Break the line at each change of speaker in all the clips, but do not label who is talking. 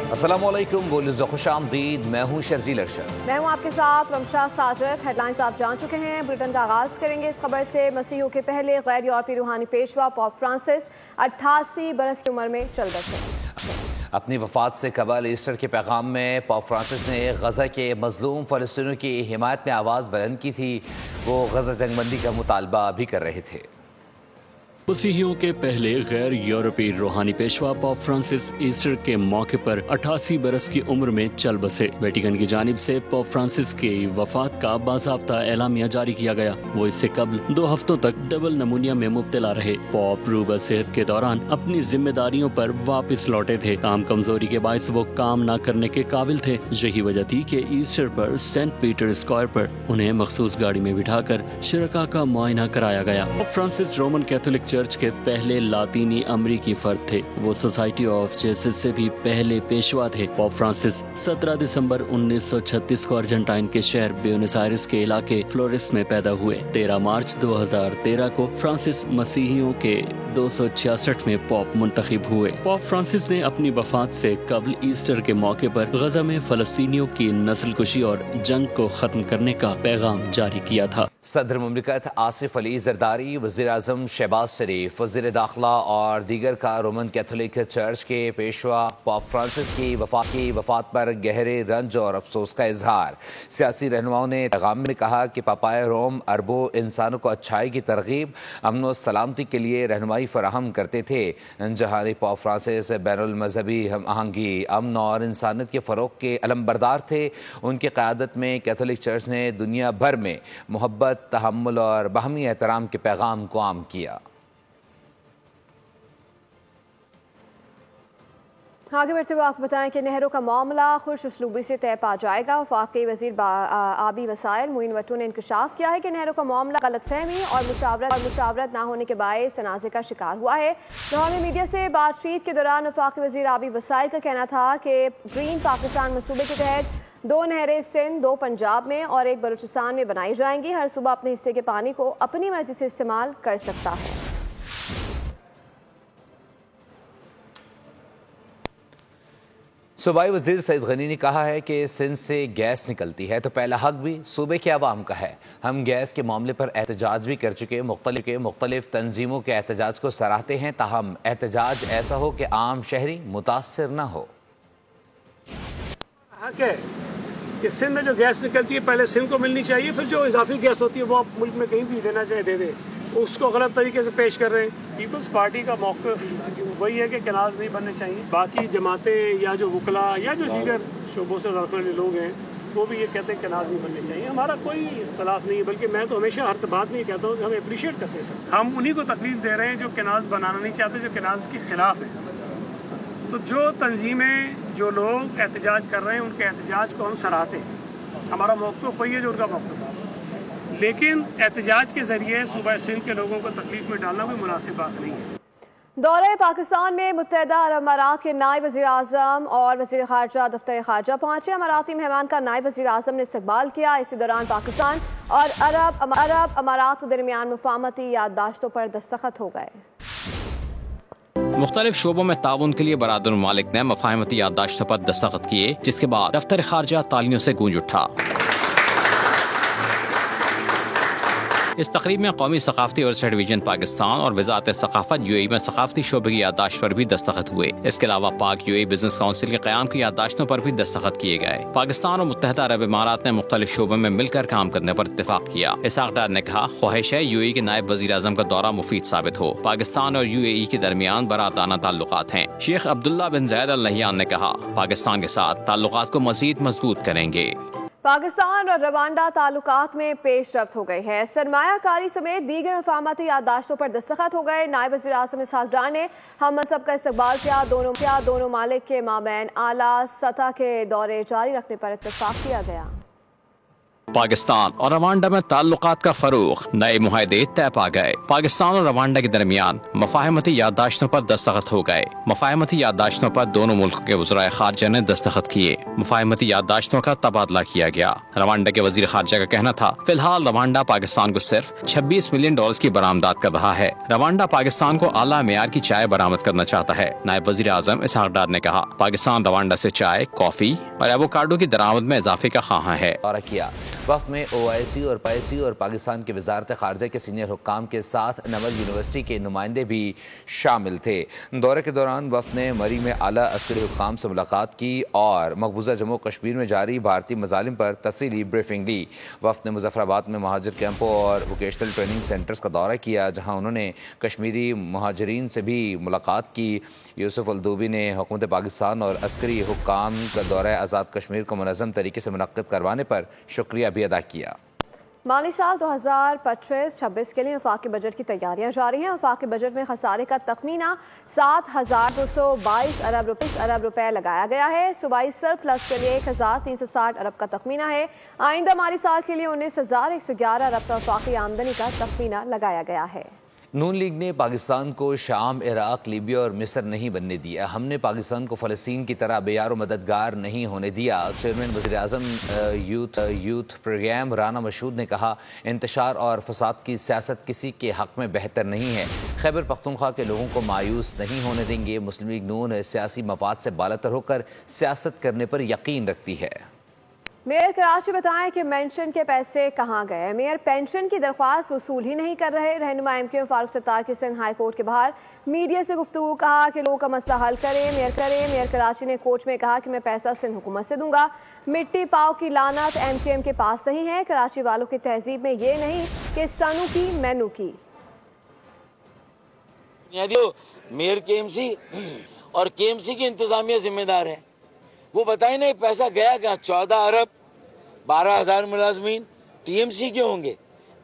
السلام علیکم، بولز خوش آمدید۔ میں ہوں شرجیل ارشد۔
میں ہوں آپ کے ساتھ رمشا ساجد۔ ہیڈ لائنز آپ جان چکے ہیں، بلیٹن کا آغاز کریں گے اس خبر سے۔ مسیحیوں کے پہلے غیر یورپی روحانی پیشوا پوپ فرانسس 88 برس کی عمر میں چل بسے۔
اپنی وفات سے قبل ایسٹر کے پیغام میں پوپ فرانسس نے غزہ کے مظلوم فلسطینیوں کی حمایت میں آواز بلند کی تھی۔ وہ غزہ جنگ بندی کا مطالبہ بھی کر رہے تھے۔
مسیحیوں کے پہلے غیر یورپی روحانی پیشوا پوپ فرانسس ایسٹر کے موقع پر 88 برس کی عمر میں چل بسے۔ ویٹیکن کی جانب سے پوپ فرانسس کی وفات کا باضابطہ اعلامیہ جاری کیا گیا۔ وہ اس سے قبل 2 ہفتوں تک ڈبل نمونیا میں مبتلا رہے۔ پوپ روبہ صحت کے دوران اپنی ذمہ داریوں پر واپس لوٹے تھے، تاہم کمزوری کے باعث وہ کام نہ کرنے کے قابل تھے۔ یہی وجہ تھی کہ ایسٹر پر سینٹ پیٹر اسکوائر پر انہیں مخصوص گاڑی میں بٹھا کر شرکاء کا معائنہ کرایا گیا۔ Pope Francis Roman Catholic church کے پہلے لاطینی امریکی فرد تھے۔ وہ سوسائٹی آف جیسس سے بھی پہلے پیشوا تھے۔ پوپ فرانسس 17 دسمبر 1936 کو ارجنٹائن کے شہر بیونس آئرس کے علاقے فلورس میں پیدا ہوئے۔ 13 مارچ 2013 کو فرانسس مسیحیوں کے 266 میں پوپ منتخب ہوئے۔ پوپ فرانسس نے اپنی وفات سے قبل ایسٹر کے موقع پر غزہ میں فلسطینیوں کی نسل کشی اور جنگ کو ختم کرنے کا پیغام جاری کیا تھا۔
صدر مملکت آصف علی زرداری، وزیر اعظم شہباز شریف، وزیر داخلہ اور دیگر کا رومن کیتھولک چرچ کے پیشوا پوپ فرانسس کی وفات پر گہرے رنج اور افسوس کا اظہار۔ سیاسی رہنماؤں نے پیغام میں کہا کہ پاپائے روم اربوں انسانوں کو اچھائی کی ترغیب، امن و سلامتی کے لیے رہنمائی فراہم کرتے تھے۔ جہانی پوپ فرانسس بین المذہبی ہم آہنگی، امن اور انسانیت کے فروغ کے علمبردار تھے۔ ان کی قیادت میں کیتھولک چرچ نے دنیا بھر میں محبت، تحمل اور باہمی احترام کے پیغام کو عام کیا۔
آگے بڑھتے ہوئے آپ کو بتائیں کہ نہروں کا معاملہ خوش اسلوبی سے طے پا جائے گا۔ وفاقی وزیر آبی وسائل معین وٹو نے انکشاف کیا ہے کہ نہروں کا معاملہ غلط فہمی اور مشاورت نہ ہونے کے باعث تنازع کا شکار ہوا ہے۔ لاہور میں میڈیا سے بات چیت کے دوران وفاقی وزیر آبی وسائل کا کہنا تھا کہ گرین پاکستان منصوبے کے تحت 2 نہریں سندھ، 2 پنجاب میں اور 1 بلوچستان میں بنائی جائیں گی۔ ہر صوبہ اپنے حصے کے پانی کو اپنی مرضی سے استعمال کر سکتا ہے۔
صوبائی وزیر سعید غنی نے کہا ہے کہ سندھ سے گیس نکلتی ہے تو پہلا حق بھی صوبے کے عوام کا ہے۔ ہم گیس کے معاملے پر احتجاج بھی کر چکے، مختلف تنظیموں کے احتجاج کو سراہتے ہیں، تاہم احتجاج ایسا ہو کہ عام شہری متاثر نہ ہو۔
حق ہے کہ سندھ میں جو گیس نکلتی ہے پہلے سندھ کو ملنی چاہیے، پھر جو اضافی گیس ہوتی ہے وہ آپ ملک میں کہیں بھی دینا چاہے دے دیں۔ اس کو غلط طریقے سے پیش کر رہے ہیں۔ پیپلز پارٹی کا موقف وہی ہے کہ کینال نہیں بننے چاہیے۔ باقی جماعتیں یا جو وکلاء یا جو دیگر شعبوں سے تعلق والے لوگ ہیں وہ بھی یہ کہتے ہیں کینال نہیں بننے چاہیے۔ ہمارا کوئی اختلاف نہیں ہے، بلکہ میں تو ہمیشہ ہر بات میں یہ کہتا ہوں کہ ہم اپریشیٹ کرتے ہیں سر۔ ہم انہی کو تکلیف دے رہے ہیں جو کینالز بنانا نہیں چاہتے، جو کینالز کے خلاف ہیں۔ تو جو تنظیمیں، جو لوگ احتجاج کر رہے ہیں ان کے احتجاج کو ہم سراہتے ہیں۔ ہمارا موقف وہی ہے جو ان کا موقف ہے، لیکن احتجاج کے ذریعے صوبہ سندھ کے لوگوں کو تکلیف میں ڈالنا کوئی مناسب بات نہیں ہے۔
دورہ پاکستان میں متحدہ عرب امارات کے نائب وزیر اعظم اور وزیر خارجہ دفتر خارجہ پہنچے۔ اماراتی مہمان کا نائب وزیر اعظم نے استقبال کیا۔ اسی دوران پاکستان اور عرب امارات کے درمیان مفاہمتی یادداشتوں پر دستخط ہو گئے۔
مختلف شعبوں میں تعاون کے لیے برادر ممالک نے مفاہمتی یادداشتوں پر دستخط کیے، جس کے بعد دفتر خارجہ تالیوں سے گونج اٹھا۔ اس تقریب میں قومی ثقافتی ورثہ ڈویژن پاکستان اور وزارت ثقافت UAE میں ثقافتی شعبے کی یادداشت پر بھی دستخط ہوئے۔ اس کے علاوہ پاک UAE بزنس کونسل کے قیام کی یادداشتوں پر بھی دستخط کیے گئے۔ پاکستان اور متحدہ عرب امارات نے مختلف شعبوں میں مل کر کام کرنے پر اتفاق کیا۔ اسحاق ڈار نے کہا، خواہش ہے UAE کے نائب وزیر اعظم کا دورہ مفید ثابت ہو۔ پاکستان اور UAE کے درمیان برادرانہ تعلقات ہیں۔ شیخ عبداللہ بن زید ال نہیان نے کہا، پاکستان کے ساتھ تعلقات کو مزید مضبوط کریں گے۔
پاکستان اور روانڈا تعلقات میں پیش رفت ہو گئی ہے۔ سرمایہ کاری سمیت دیگر مفاہمتی یادداشتوں پر دستخط ہو گئے۔ نائب وزیر اعظم اسحاق ڈار نے ہم منصب کا استقبال کیا۔ دونوں ممالک کے مابین اعلیٰ سطح کے دورے جاری رکھنے پر اتفاق کیا گیا۔
पाकिस्तान और रवांडा में ताल्लुकात का फरूख, नए मुआहदे तय पा गए। पाकिस्तान और रवांडा के दरमियान मफाहमती याददाश्तों पर दस्तखत हो गए। मफाहमती याददाश्तों पर दोनों मुल्कों के वज़राए खारजा ने दस्तखत किए। मफाहमती याददाश्तों का तबादला किया गया। रवांडा के वज़ीर खारजा का कहना था, फिलहाल रवांडा पाकिस्तान को सिर्फ $26 मिलियन की बरामदात कर रहा है। रवांडा पाकिस्तान को आला मेयार की चाय बरामद करना चाहता है। नायब वज़ीर आज़म इसहाक डार ने कहा, पाकिस्तान रवांडा से चाय, कॉफी और एवोकाडो की दरामद में इजाफे का ख्वाह है।
वफ़द में OIC और पैसी और पाकिस्तान की वजारत खारजा के सीनियर हुक्काम के साथ नवल यूनिवर्सिटी के नुमाइंदे भी शामिल थे। दौरे के दौरान वफ़द ने मरी में आला अस्करी हुक्काम से मुलाकात की और मकबूजा जम्मू कश्मीर में जारी भारतीय मजालिम पर तफसीली ब्रीफिंग दी। वफ़द ने मुजफ्फराबाद में महाजिर कैंपों और वोकेशनल ट्रेनिंग सेंटर्स का दौरा किया, जहाँ उन्होंने कश्मीरी महाजरीन से भी मुलाकात की। यूसुफ अलदूबी ने हुकूमत पाकिस्तान और अस्करी हुक्काम का दौरा आज़ाद कश्मीर को मुनज़्ज़म तरीके से मुनक्किद करवाने पर शुक्रिया भी अदा किया।
माली साल 2025-26 के लिए वफाकी बजट की तैयारियां जारी हैं। वफाकी बजट में खसारे का तखमीना 7,222 अरब रुपए लगाया गया है। सूबाई सरप्लस के लिए 1,360 अरब का तखमीना है। आइंदा माली साल के लिए 19,111 अरब का वफाकी आमदनी का तखमीना लगाया गया है।
नून लीग ने पाकिस्तान को शाम, इराक, लीबिया और मिस्र नहीं बनने दिया। हमने पाकिस्तान को फ़लस्तीन की तरह बेयार मददगार नहीं होने दिया। चेयरमैन वज़ीर-ए-आज़म यूथ प्रोग्राम राना मशहूद ने कहा, इंतशार और फसाद की सियासत किसी के हक़ में बेहतर नहीं है। खैबर पख्तूनख्वा के लोगों को मायूस नहीं होने देंगे। मुस्लिम लीग नून सियासी मफाद से बालातर होकर सियासत करने पर यकीन रखती है।
मेयर कराची बताएं कि पेंशन के पैसे कहां गए। मेयर पेंशन की दरख्वास्त वसूल ही नहीं कर रहे। रहनुमा MKM फारूक सत्तार की सिंध हाई कोर्ट के बाहर मीडिया से गुफ्तगू, कहा कि लोगों का मसला हल करें। मेयर कराची ने कोर्ट में कहा कि मैं पैसा सिंध हुकूमत से दूंगा। मिट्टी पाव की लानत MKM के पास नहीं है। कराची वालों की तहजीब में ये नहीं कि सानू की मैनू की।
मेयर KMC और KMC की इंतजामिया जिम्मेदार है। वो बताए नहीं पैसा गया कहाँ। 14 अरब 12,000 मुलाजमीन TMC के होंगे,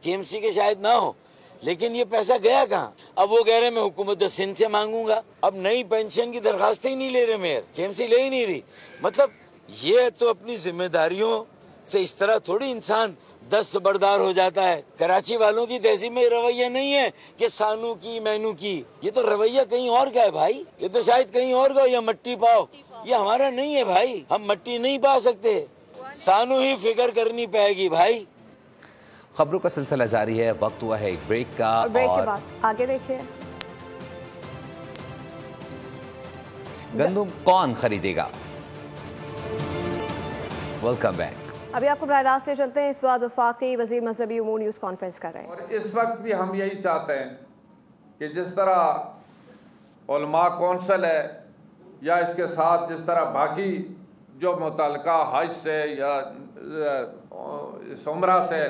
KMC के शायद ना हो, लेकिन ये पैसा गया कहाँ। अब वो कह रहे मैं हुकूमत सिंध से मांगूंगा। अब नई पेंशन की दरखास्तें ही नहीं ले रहे मेयर, KMC ले ही नहीं रही। मतलब ये तो अपनी जिम्मेदारियों से इस तरह थोड़ी इंसान दस्तबरदार हो जाता है। कराची वालों की तहजीब में रवैया नहीं है कि सानू की मैनू की। ये तो रवैया कहीं और का है भाई। ये तो शायद कहीं और का, या मट्टी पाओ, ये हमारा नहीं है भाई। हम मट्टी नहीं पा सकते, सानू ही फिक्र करनी पड़ेगी भाई।
खबरों का सिलसिला जारी है। वक्त हुआ है एक ब्रेक का।
ब्रेक के बाद आगे देखिए।
गंदम कौन खरीदेगा? Welcome back.
अभी आपको बराह रास्त से चलते हैं। इस बार वफाकी वज़ीर मजहबी उमूर न्यूज़ कॉन्फ्रेंस कर रहे हैं।
और इस वक्त भी हम यही चाहते हैं कि जिस तरह उलमा कौंसिल है या इसके साथ जिस तरह बाकी जो मुतल्लिका हज से या उम्रा से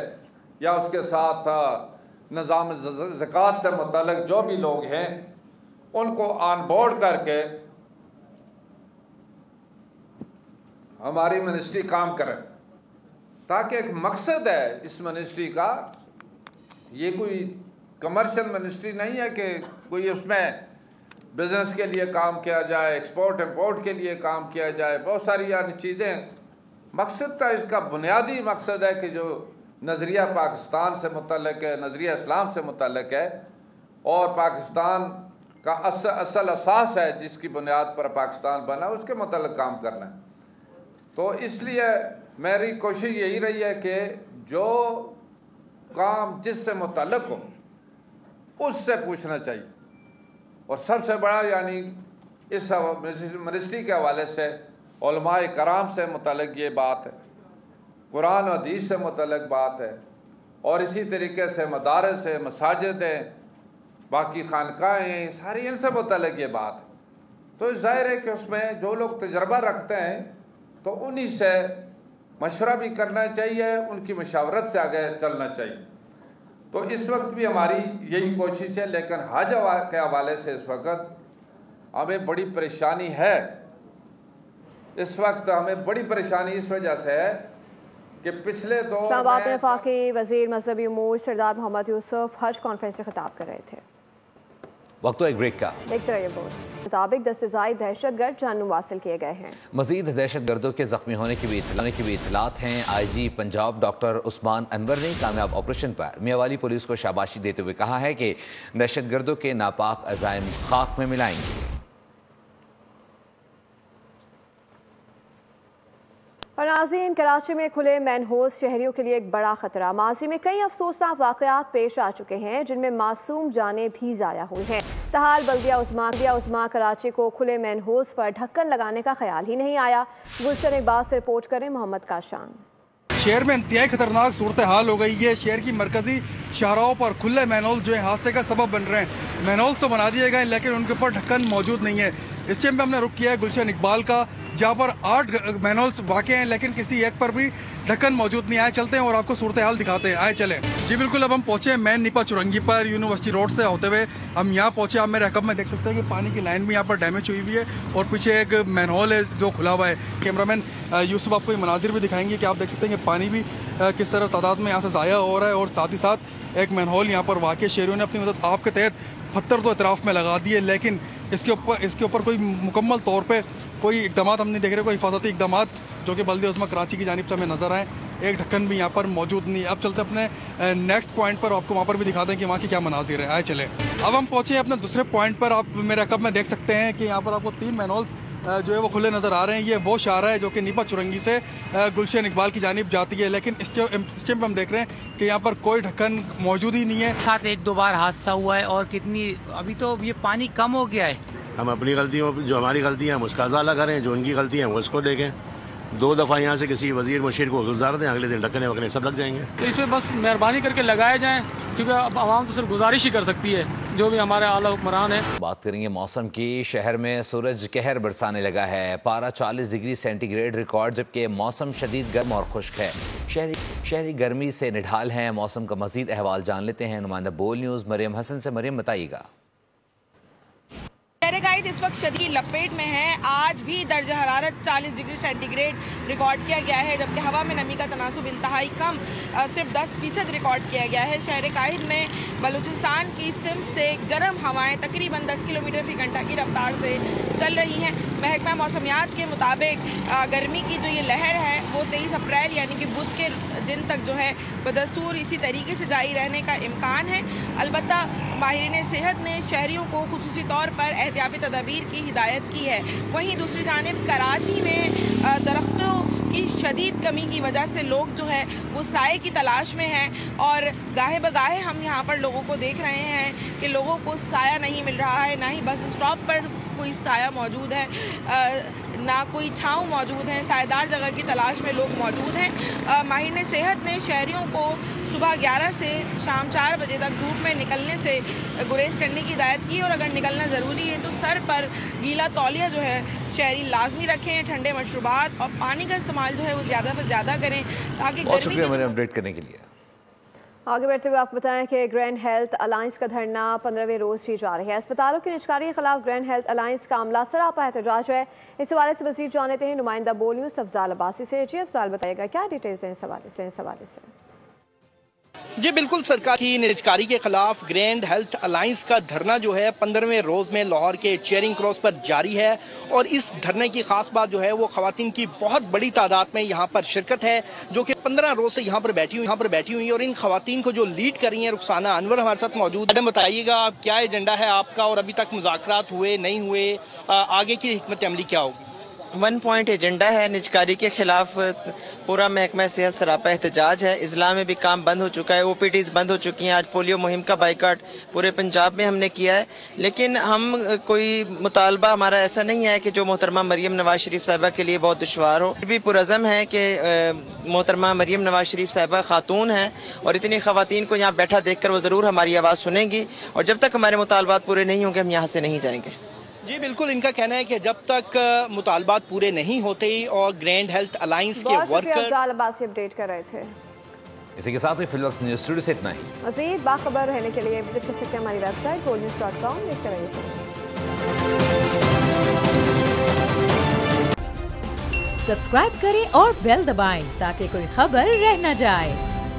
या उसके साथ निज़ाम ज़कात से मुतल्लिक जो भी लोग हैं उनको ऑन बोर्ड करके हमारी मिनिस्ट्री काम करे, ताकि एक मकसद है इस मिनिस्ट्री का। ये कोई कमर्शियल मिनिस्ट्री नहीं है कि कोई उसमें बिजनेस के लिए काम किया जाए, एक्सपोर्ट इंपोर्ट के लिए काम किया जाए, बहुत सारी यानी चीज़ें। मकसद का इसका बुनियादी मकसद है कि जो नज़रिया पाकिस्तान से मुतल्लिक है, नज़रिया इस्लाम से मुतल्लिक है और पाकिस्तान का असल असास है जिसकी बुनियाद पर पाकिस्तान बना, उसके मुतल्लिक काम करना है। तो इसलिए मेरी कोशिश यही रही है कि जो काम जिससे मुतल्लिक हो उससे पूछना चाहिए। और सबसे बड़ा यानी इस मिनिस्ट्री के हवाले से उलमाए कराम से मुतल्लिक ये बात है, कुरान और हदीस से मुतल्लिक बात है, और इसी तरीके से मदारस है, मसाजिद हैं, बाकी खानकाहें हैं, सारी इनसे मुतल्लिक ये बात है। तो जाहिर है कि उसमें जो लोग तजर्बा रखते हैं तो उन्हीं से मशवरा भी करना चाहिए, उनकी मशावरत से आगे चलना चाहिए। तो इस वक्त भी हमारी यही कोशिश है। लेकिन हज के हवाले से इस वक्त हमें बड़ी परेशानी है। इस वक्त हमें बड़ी परेशानी इस वजह से है कि पिछले दो
इस्लामाबाद में वफाकी वज़ीर मजहबी उमूर सरदार मोहम्मद यूसुफ हज कॉन्फ्रेंस से खिताब कर रहे थे।
वक्त तो एक ब्रेक का।
देखते रहिए बोर्ड मुताबिक 10 से ज़ायद दहशतगर्द जानू हासिल किए गए हैं।
मजीद दहशतगर्दों के जख्मी होने की भी इतलात हैं। IG पंजाब डॉक्टर उस्मान अनवर ने कामयाब ऑपरेशन पर मियांवाली पुलिस को शाबाशी देते हुए कहा है कि दहशतगर्दों के नापाक अज़ाइम खाक में मिलाएंगे।
और नाज़रीन, कराची में खुले मैनहोल्स शहरियों के लिए एक बड़ा खतरा। माजी में कई अफसोसनाक वाक़यात पेश आ चुके हैं जिनमें मासूम जानें भी ज़ाया हुई हैं। ताहाल बल्दिया उस्मा कराची को खुले मैनहोल्स पर ढक्कन लगाने का ख्याल ही नहीं आया। गुलशन इकबाल से रिपोर्ट करें मोहम्मद काशान।
शहर में इंतहाई खतरनाक सूरत हाल हो गई है। शहर की मरकजी शाहराहों पर खुले मैनहोल जो है हादसे का सबब बन रहे हैं। मैनहोल्स तो बना दिए गए लेकिन उनके ऊपर ढक्कन मौजूद नहीं है। इस टाइम पे हमने रुक किया है गुलशन इकबाल का, जहाँ पर 8 मैनहोल्स वाक़े हैं लेकिन किसी एक पर भी ढक्कन मौजूद नहीं। आए चलते हैं और आपको सूरत हाल दिखाते हैं। आए चले जी। बिल्कुल, अब हम पहुँचे हैं मैन निपा चुरंगी पर। यूनिवर्सिटी रोड से होते हुए हम यहाँ पहुँचे। आप मेरे अकब में देख सकते हैं कि पानी की लाइन भी यहाँ पर डैमेज हुई हुई है और पीछे एक मैनहोल है जो खुला हुआ है। कैमरामैन यूसुफ आपको ये मनाजिर भी दिखाएंगे कि आप देख सकते हैं कि पानी भी किस तरह तादाद में यहाँ से ज़ाया हो रहा है और साथ ही साथ एक मैनहोल यहाँ पर वाक़ई शहरियों ने अपनी मदद आपके तहत पत्थर तो इतराफ़ में लगा दिए लेकिन इसके ऊपर कोई मुकम्मल तौर पे कोई इक़दाम हम नहीं देख रहे, कोई हिफाजती इक़दाम जो कि बल्दिया उस्मा कराची की जानिब से हमें नज़र आए। एक ढक्कन भी यहाँ पर मौजूद नहीं। अब चलते अपने नेक्स्ट पॉइंट पर, आपको वहाँ पर भी दिखा दें कि वहाँ की क्या मनाजिर है। आए चले, अब हम पहुँचे अपने दूसरे पॉइंट पर। आप मेरे अकब में देख सकते हैं कि यहाँ पर आपको 3 मैनहोल्स जो है वो खुले नज़र आ रहे हैं। ये वो शाहरा है जो कि निपा चुरंगी से गुलशन इकबाल की जानिब जाती है लेकिन इस टाइम पर हम देख रहे हैं कि यहाँ पर कोई ढक्कन मौजूद ही नहीं है।
साथ 1-2 बार हादसा हुआ है और कितनी अभी तो ये पानी कम हो गया है।
हम अपनी गलतियों, जो हमारी गलतियाँ हैं उसका अज़ाला करें, जो उनकी गलतियाँ हैं वो उसको देखें। 2 दफ़ा यहाँ से किसी वज़ीर मुशीर को गुजार दें, अगले दिन ढक्कने वक्कने सब लग जाएंगे।
तो इसमें बस मेहरबानी करके लगाए जाएँ क्योंकि अब आवाम तो सिर्फ गुजारिश ही कर सकती है, जो भी हमारे आला हुक्मरान है।
बात करेंगे मौसम की। शहर में सूरज कहर बरसाने लगा है। पारा 40 डिग्री सेंटीग्रेड रिकॉर्ड, जबकि मौसम शदीद गर्म और खुश्क है। शहरी गर्मी से निढाल हैं। मौसम का मजीद अहवाल जान लेते हैं नुमाइंदा बोल न्यूज़ मरियम हसन से। मरियम, बताइएगा।
शहर इस वक्त शदीद लपेट में है। आज भी दर्जा हरारत 40 डिग्री सेंटीग्रेड रिकॉर्ड किया गया है जबकि हवा में नमी का तनासुब इंतहाई कम सिर्फ 10% रिकॉर्ड किया गया है। शहर काहिर में बलूचिस्तान की सिम्त से गर्म हवाएं तकरीबन 10 किलोमीटर फी घंटा की रफ्तार से चल रही हैं। महकमा मौसमियात के मुताबिक गर्मी की जो ये लहर है वो 23 अप्रैल यानी कि बुध के दिन तक जो है बदस्तूर इसी तरीके से जारी रहने का इम्कान है। अलबत्ता माहिरीन सेहत ने शहरियों को खुसूसी तौर पर एहतियाती तदाबीर की हिदायत की है। वहीं दूसरी जानिब कराची में दरख्तों की शदीद कमी की वजह से लोग जो है वो साए की तलाश में हैं और गाहे बगाहे हम यहाँ पर लोगों को देख रहे हैं कि लोगों को साया नहीं मिल रहा है, ना ही बस स्टॉप पर कोई साया मौजूद है, ना कोई छाँव मौजूद है। सायेदार जगह की तलाश में लोग मौजूद हैं। माहिर सेहत ने शहरियों को सुबह 11 से शाम 4 बजे तक धूप में निकलने से गुरेज करने की हिदायत की और अगर निकलना ज़रूरी है तो सर पर गीला तौलिया जो है शहरी लाजमी रखें। ठंडे मशरूबात और पानी का इस्तेमाल जो है वो ज़्यादा से ज़्यादा करें ताकि
बहुत शुक्रिया मेरे अपडेट करने के लिए।
आगे बढ़ते हुए आपको बताएं कि ग्रैंड हेल्थ अलायंस का धरना 15वें रोज़ भी जारी है। अस्पतालों की निजकारी के खिलाफ ग्रैंड हेल्थ अलायंस का अमला सरापा एहतजाज है। इस हवाले से मज़ीद जान लेते हैं नुमाइंदा बोल न्यूज़ अफजाल अब्बासी से। जी अफजाल, बताइएगा क्या डिटेल्स हैं इस हवाले से।
जी बिल्कुल, सरकार की निजकारी के खिलाफ ग्रैंड हेल्थ अलायंस का धरना जो है 15वें रोज़ में लाहौर के चेयरिंग क्रॉस पर जारी है और इस धरने की खास बात जो है वो खवातीन की बहुत बड़ी तादाद में यहाँ पर शिरकत है जो कि 15 रोज़ से यहाँ पर बैठी हुई और इन खवातीन को जो लीड कर रही हैं रुखसाना अनवर हमारे साथ मौजूद। मैडम बताइएगा क्या एजेंडा है आपका और अभी तक मुज़ाकरात हुए नहीं हुए, आगे की हिकमत अमली क्या होगी?
1 पॉइंट एजेंडा है। निजकारी के खिलाफ पूरा महकमा सेहत सरापा एहतजाज है। इजला में भी काम बंद हो चुका है, OPDs बंद हो चुकी हैं। आज पोलियो मुहिम का बाइकाट पूरे पंजाब में हमने किया है लेकिन हम कोई मुतालबा हमारा ऐसा नहीं है कि जो मोहतरमा मरियम नवाज शरीफ साहिबा के लिए बहुत दुश्वार हो। फिर भी पुरज़म है कि मोहतरमा मरियम नवाज शरीफ साहिबा खातून हैं और इतनी खवातीन को यहाँ बैठा देख कर वो ज़रूर हमारी आवाज़ सुनेंगी और जब तक हमारे मुतालबात पूरे नहीं होंगे हम यहाँ से नहीं जाएंगे।
जी बिल्कुल, इनका कहना है कि जब तक मुतालबात पूरे नहीं होते और ग्रैंड हेल्थ अलायंस के वर्कर
अपडेट कर रहे थे।
इसी के साथ ही फिलहाल न्यूज़ स्टूडियो से इतना ही।
मज़ीद बाखबर रहने के लिए विजिट कर सकते हैं हमारी वेबसाइट goldnews.com। देखते रहिए।
सब्सक्राइब करें और बेल दबाएं ताकि कोई खबर रह न जाए।